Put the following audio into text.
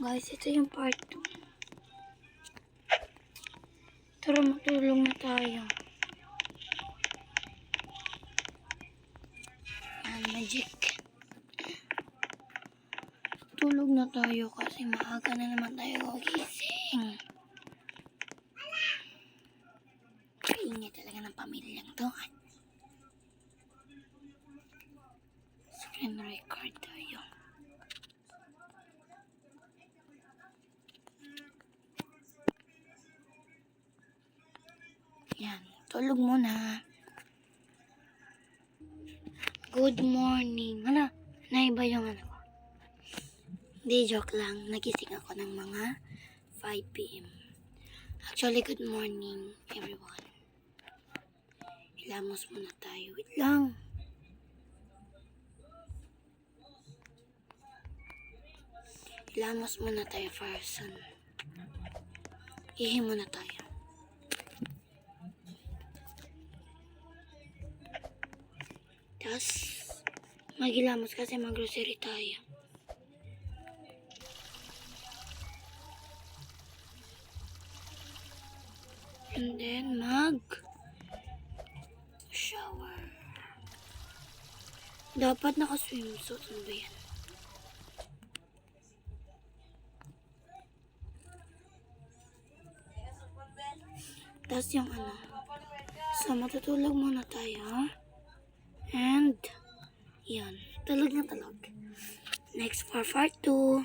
Guys, ito yung part 2. Tara, matulong na tayo. Yan, magic. Tulog na tayo kasi maaga na naman tayo gising. Kaingay talaga ng pamilyang to. Screen record tayo. Yan, tulog muna. Good morning. Ano? Naiba yung ano ko. Hindi, joke lang. Nagising ako ng mga 5 PM. Actually, good morning, everyone. Hilamos muna tayo. Wait lang. Hilamos muna tayo first. Ihi muna tayo. Tapos, maghilamos kasi mag-grocery tayo. And then, shower. Dapat naka-swimsuit. Ano ba yan? Tapos yung ano. So, matutulog muna tayo. And, yan. Tulog na tulog. Next for part 2.